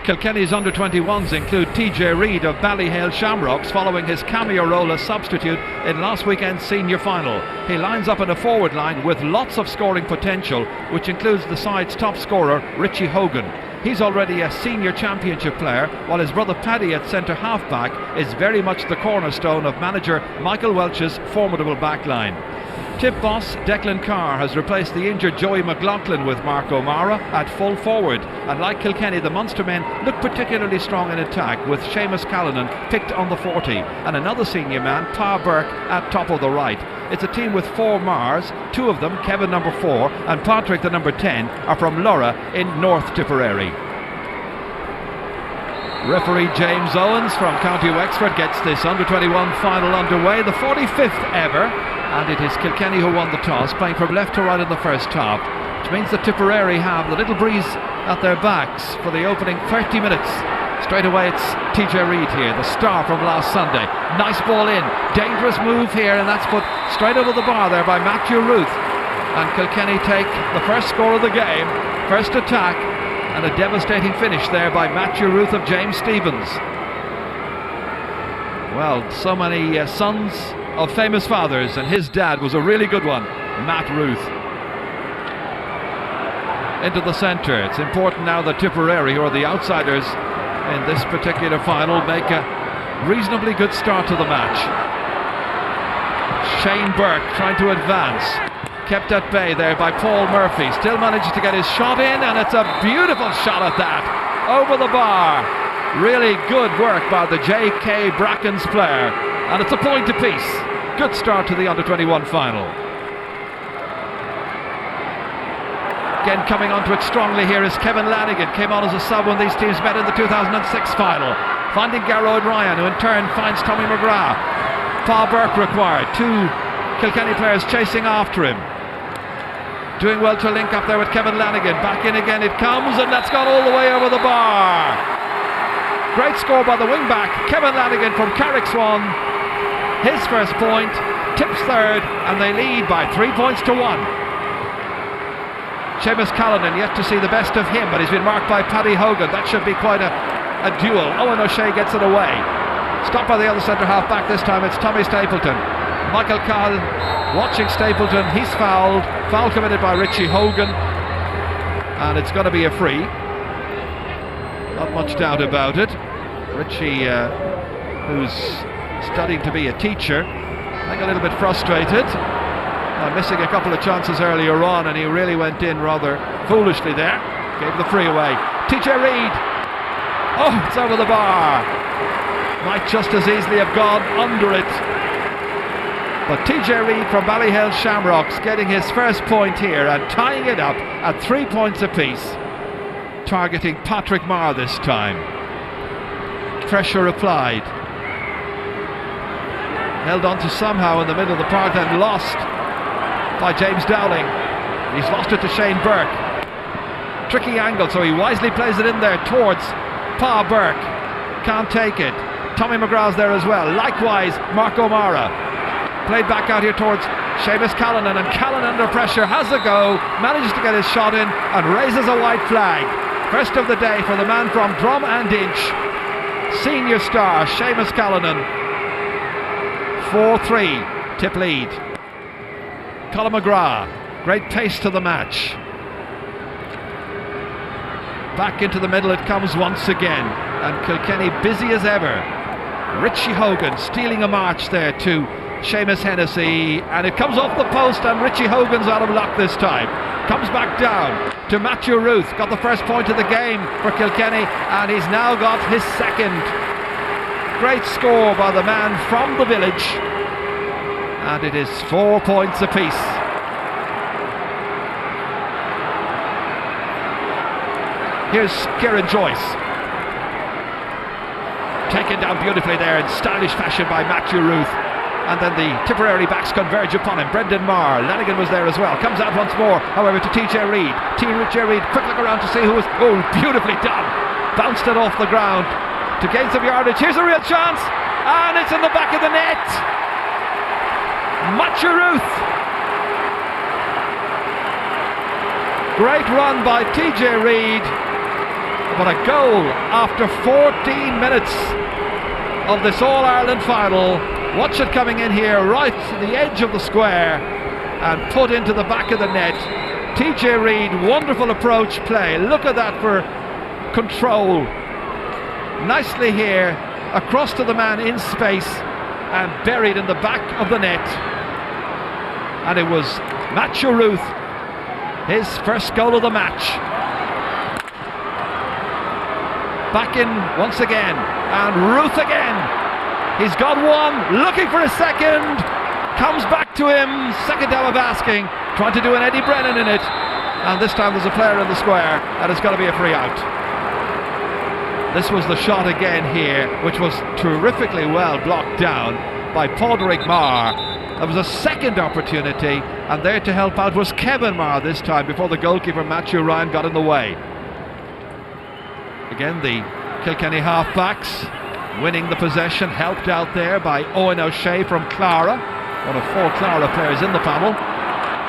Kilkenny's under-21s include TJ Reid of Ballyhale Shamrocks following his cameo role as substitute in last weekend's senior final. He lines up in a forward line with lots of scoring potential, which includes the side's top scorer, Richie Hogan. He's already a senior championship player, while his brother Paddy at centre half-back is very much the cornerstone of manager Michael Welch's formidable backline. Tip boss Declan Carr has replaced the injured Joey McLaughlin with Mark O'Mara at full forward, and like Kilkenny, the Munster men look particularly strong in attack, with Seamus Callanan picked on the 40 and another senior man, Pa Burke, at top of the right. It's a team with 4 Mars, 2 of them, Kevin number 4 and Patrick the number 10, are from Lurra in North Tipperary. Referee James Owens from County Wexford gets this under-21 final underway, the 45th ever, and it is Kilkenny who won the toss, playing from left to right in the first half, which means that Tipperary have the little breeze at their backs for the opening 30 minutes. Straight away it's TJ Reid here, the star from last Sunday. Nice ball in, dangerous move here, and that's put straight over the bar there by Matthew Ruth. And Kilkenny take the first score of the game, first attack, and a devastating finish there by Matthew Ruth of James Stephens. Well, so many sons of famous fathers, and his dad was a really good one, Matt Ruth. Into the centre. It's important now that Tipperary, who are the outsiders in this particular final, make a reasonably good start to the match. Shane Burke trying to advance, kept at bay there by Paul Murphy, still manages to get his shot in, and it's a beautiful shot at that, over the bar. Really good work by the J.K. Brackens player, and it's a point apiece. Good start to the under-21 final. Again, coming onto it strongly here is Kevin Lanigan. Came on as a sub when these teams met in the 2006 final, finding Garrod Ryan, who in turn finds Tommy McGrath. Pa Burke required, 2 Kilkenny players chasing after him. Doing well to link up there with Kevin Lanigan. Back in again it comes, and that's gone all the way over the bar. Great score by the wing-back, Kevin Lanigan from Carrickswan. His first point, Tips third, and they lead by 3 points to 1. Seamus Callanan yet to see the best of him, but he's been marked by Paddy Hogan. That should be quite a duel. Owen O'Shea gets it away. Stopped by the other centre half back this time. It's Tommy Stapleton. Michael Cahill watching Stapleton. He's fouled. Foul committed by Richie Hogan, and it's going to be a free. Not much doubt about it. Richie, who's studying to be a teacher, I think a little bit frustrated. Missing a couple of chances earlier on, and he really went in rather foolishly there. Gave the free away. TJ Reid. Oh, it's over the bar. Might just as easily have gone under it. But TJ Reid from Ballyhale Shamrocks getting his first point here and tying it up at 3 points apiece. Targeting Patrick Marr this time. Pressure applied. Held on to somehow in the middle of the park, then lost by James Dowling. He's lost it to Shane Burke. Tricky angle, so he wisely plays it in there towards Pa Burke. Can't take it. Tommy McGrath's there as well. Likewise, Mark O'Mara. Played back out here towards Seamus Callanan, and Callanan under pressure has a go, manages to get his shot in and raises a white flag. First of the day for the man from Drum and Inch, senior star Seamus Callanan. 4-3, Tip lead. Colin McGrath, great pace to the match. Back into the middle it comes once again, and Kilkenny busy as ever. Richie Hogan stealing a march there to Seamus Hennessy, and it comes off the post, and Richie Hogan's out of luck this time. Comes back down to Matthew Ruth, got the first point of the game for Kilkenny, and he's now got his second. Great score by the man from the village, and it is 4 points apiece. Here's Kieran Joyce. Taken down beautifully there in stylish fashion by Matthew Ruth. And then the Tipperary backs converge upon him. Brendan Marr, Lanigan was there as well. Comes out once more, however, to TJ Reid. TJ Reid, quick look around to see who was... Oh, beautifully done. Bounced it off the ground to gain some yardage. Here's a real chance, and it's in the back of the net. Matthew Ruth. Great run by TJ Reid. but a goal after 14 minutes of this All-Ireland final. Watch it coming in here right to the edge of the square and put into the back of the net. TJ Reid, wonderful approach play. Look at that for control. Nicely here, across to the man in space and buried in the back of the net. And it was Matthew Ruth, his first goal of the match. Back in once again, and Ruth again. He's got one, looking for a second, comes back to him, second time of asking, trying to do an Eddie Brennan in it, and this time there's a player in the square, and it's got to be a free out. This was the shot again here, which was terrifically well blocked down by Padraig Marr. There was a second opportunity, and there to help out was Kevin Marr this time, before the goalkeeper Matthew Ryan got in the way. Again, the Kilkenny half-backs winning the possession, helped out there by Owen O'Shea from Clara, one of 4 Clara players in the panel.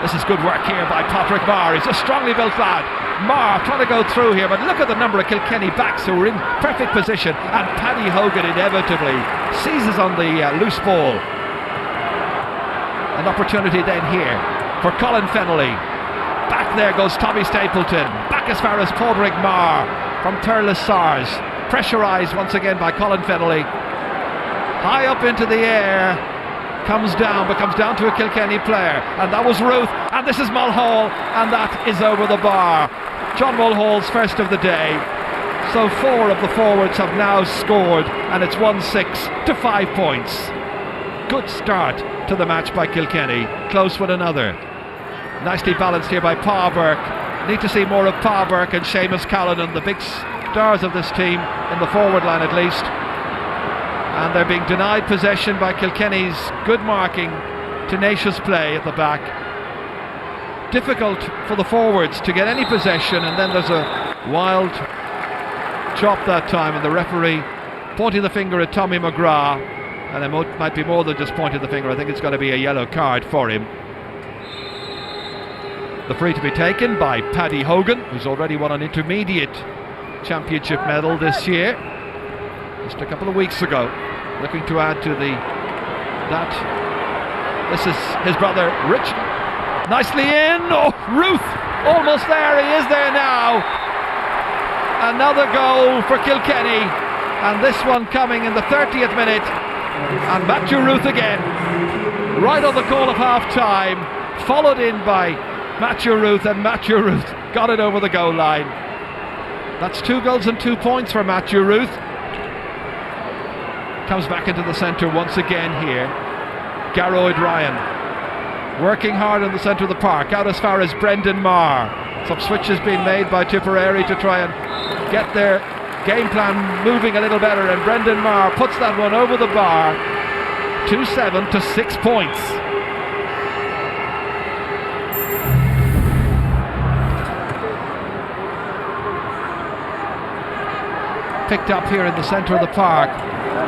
This is good work here by Padraig Marr. He's a strongly built lad. Marr trying to go through here, but look at the number of Kilkenny backs who are in perfect position, and Paddy Hogan inevitably seizes on the loose ball. An opportunity then here for Colin Fennelly. Back there goes Tommy Stapleton, back as far as Padraig Marr from Thurles Sars. Pressurised once again by Colin Fennelly. High up into the air, comes down, but comes down to a Kilkenny player, and that was Ruth, and this is Mulhall, and that is over the bar. John Mulhall's first of the day. So 4 of the forwards have now scored, and it's 1-6 to 5 points. Good start to the match by Kilkenny. Close with another. Nicely balanced here by Pa Burke. Need to see more of Pa Burke and Seamus Callanan, the big stars of this team, in the forward line at least. And they're being denied possession by Kilkenny's good marking, tenacious play at the back. Difficult for the forwards to get any possession, and then there's a wild chop that time, and the referee pointing the finger at Tommy McGrath, and it might be more than just pointing the finger. I think it's going to be a yellow card for him. The free to be taken by Paddy Hogan, who's already won an intermediate championship medal this year, just a couple of weeks ago, looking to add to that. This is his brother Rich, nicely in. Oh, Ruth, almost there. He is there now. Another goal for Kilkenny, and this one coming in the 30th minute, and Matthew Ruth again, right on the call of half time, followed in by Matthew Ruth, and Matthew Ruth got it over the goal line. That's 2 goals and 2 points for Matthew Ruth. Comes back into the centre once again here. Garroyd Ryan working hard in the centre of the park, out as far as Brendan Marr. Some switches being made by Tipperary to try and get their game plan moving a little better, and Brendan Marr puts that one over the bar. 2-7 to 6 points. Picked up here in the centre of the park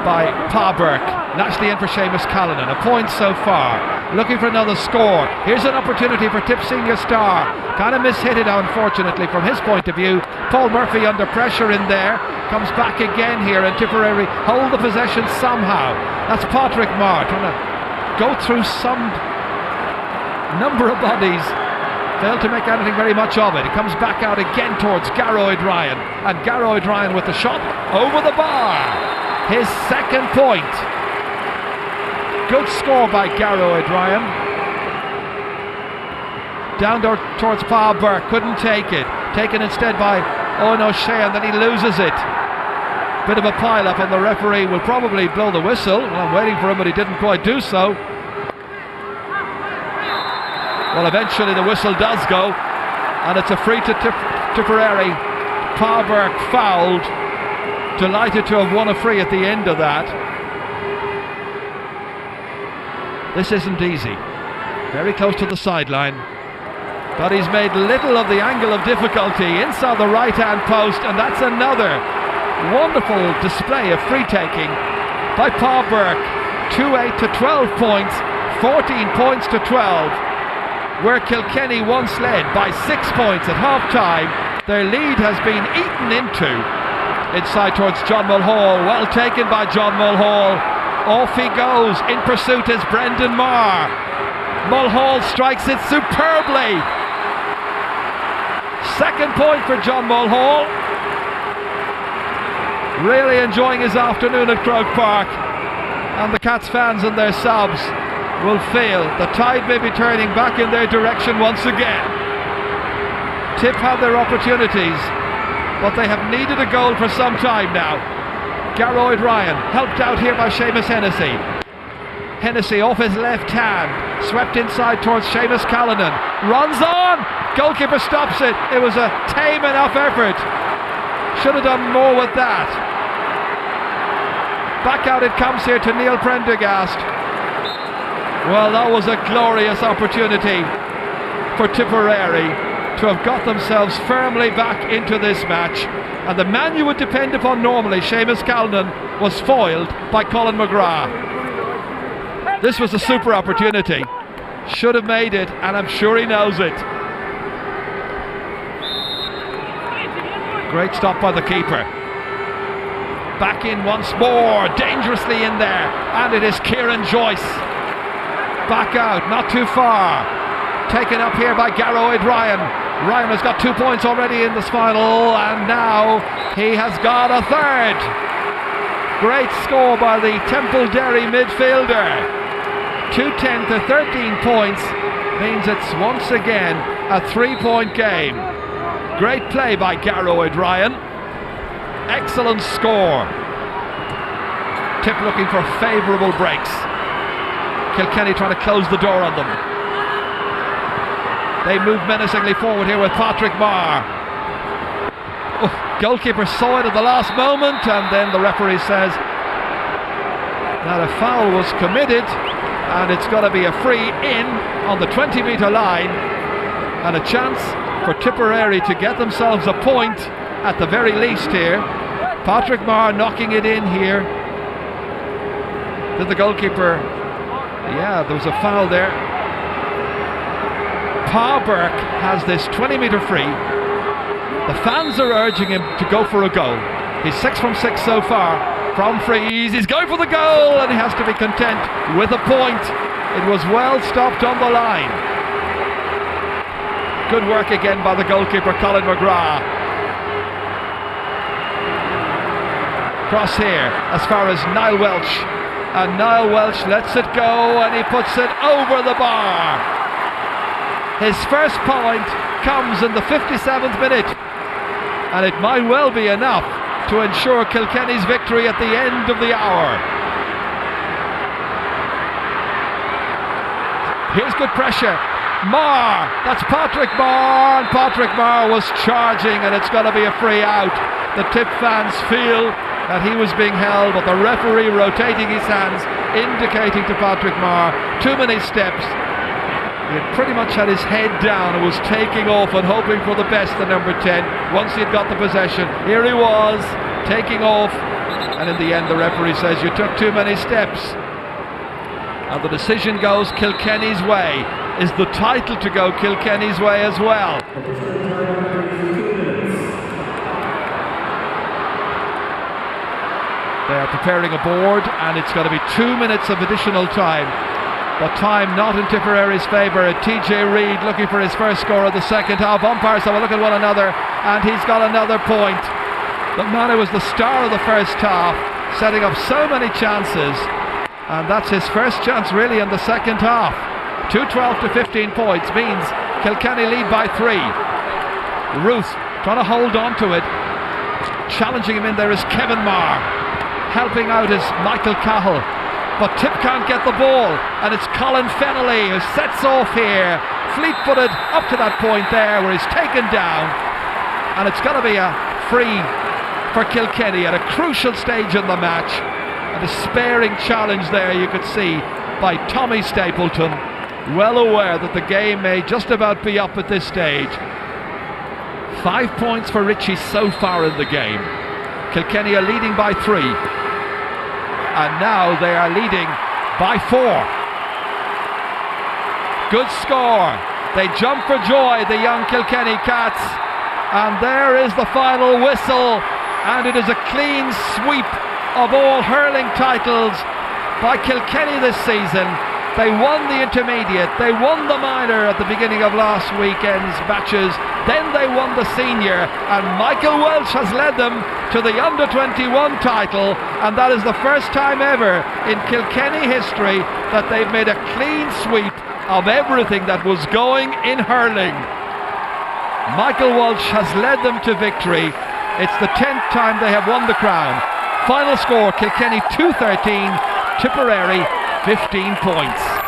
by Pa Burke. Nicely in for Seamus Callanan. A point so far. Looking for another score. Here's an opportunity for Tip senior star. Kind of mishit it, unfortunately, from his point of view. Paul Murphy under pressure in there. Comes back again here, and Tipperary hold the possession somehow. That's Padraig Marr trying to go through some number of bodies. Failed to make anything very much of it. He comes back out again towards Garroyd Ryan, and Garroyd Ryan with the shot over the bar. His second point. Good score by Garroyd Ryan. Down towards Pa Burke, couldn't take it. Taken instead by Owen O'Shea, and then he loses it. Bit of a pile-up, and the referee will probably blow the whistle. Well, I'm waiting for him, but he didn't quite do so. Well, eventually the whistle does go, and it's a free to Tipperary. Pa Burke fouled. Delighted to have won a free at the end of that. This isn't easy. Very close to the sideline, but he's made little of the angle of difficulty inside the right-hand post, and that's another wonderful display of free-taking by Pa Burke. 2-8 to 12 points, 14 points to 12. Where Kilkenny once led by 6 points at half-time, Their lead has been eaten into. Inside towards John Mulhall. Well taken by John Mulhall. Off he goes. In pursuit is Brendan Marr. Mulhall strikes it superbly. Second point for John Mulhall. Really enjoying his afternoon at Croke Park. And the Cats fans and their subs will feel the tide may be turning back in their direction once again. Tip have their opportunities, but they have needed a goal for some time now. Garroyd Ryan helped out here by Seamus Hennessy. Hennessy off his left hand, swept inside towards Seamus Callanan, runs on, goalkeeper stops it. It was a tame enough effort. Should have done more with that. Back out it comes here to Neil Prendergast. Well, that was a glorious opportunity for Tipperary to have got themselves firmly back into this match. And the man you would depend upon normally, Seamus Callanan, was foiled by Colin McGrath. This was a super opportunity. Should have made it, and I'm sure he knows it. Great stop by the keeper. Back in once more, dangerously in there, and it is Kieran Joyce. Back out, not too far. Taken up here by Garroyd Ryan. Ryan has got 2 points already in this final, and now he has got a third. Great score by the Temple-Derry midfielder. 2-10 to 13 points means it's once again a 3-point game. Great play by Garroyd Ryan. Excellent score. Tip looking for favourable breaks. Kilkenny trying to close the door on them. They move menacingly forward here with Patrick Marr. Goalkeeper saw it at the last moment, and then the referee says that a foul was committed, and it's going to be a free in on the 20-metre line, and a chance for Tipperary to get themselves a point at the very least here. Patrick Marr knocking it in here. Did the goalkeeper... Yeah, there was a foul there. Pa Burke has this 20-metre free. The fans are urging him to go for a goal. He's 6 from 6 so far from frees. He's going for the goal, and he has to be content with a point. It was well stopped on the line. Good work again by the goalkeeper, Colin McGrath. Cross here as far as Niall Welch, and Niall Welch lets it go, and he puts it over the bar. His first point comes in the 57th minute, and it might well be enough to ensure Kilkenny's victory at the end of the hour. Here's good pressure. Marr, that's Patrick Marr, and Patrick Marr was charging, and it's going to be a free out. The Tip fans feel that he was being held, but the referee rotating his hands, indicating to Patrick Marr too many steps. He had pretty much had his head down and was taking off and hoping for the best, the number 10, once he'd got the possession. Here he was, taking off, and in the end the referee says you took too many steps. And the decision goes Kilkenny's way. Is the title to go Kilkenny's way as well? They are preparing a board, and it's going to be 2 minutes of additional time. But time not in Tipperary's favour. TJ Reid looking for his first score of the second half. Umpires have a look at one another, and he's got another point. The man who was the star of the first half, setting up so many chances, and that's his first chance really in the second half. 12 to 15 points means Kilkenny lead by 3. Ruth trying to hold on to it. Challenging him in there is Kevin Marr. Helping out is Michael Cahill. But Tip can't get the ball, and it's Colin Fennelly who sets off here, fleet-footed up to that point there where he's taken down, and it's going to be a free for Kilkenny at a crucial stage in the match. A despairing challenge there you could see by Tommy Stapleton, well aware that the game may just about be up at this stage. 5 points for Richie so far in the game. Kilkenny are leading by 3. And now they are leading by 4. Good score. They jump for joy, the young Kilkenny Cats. And there is the final whistle, and it is a clean sweep of all hurling titles by Kilkenny this season. They won the intermediate, they won the minor at the beginning of last weekend's matches, then they won the senior, and Michael Welch has led them to the under-21 title, and that is the first time ever in Kilkenny history that they've made a clean sweep of everything that was going in hurling. Michael Welch has led them to victory. It's the 10th time they have won the crown. Final score, Kilkenny 2-13, Tipperary 15 points.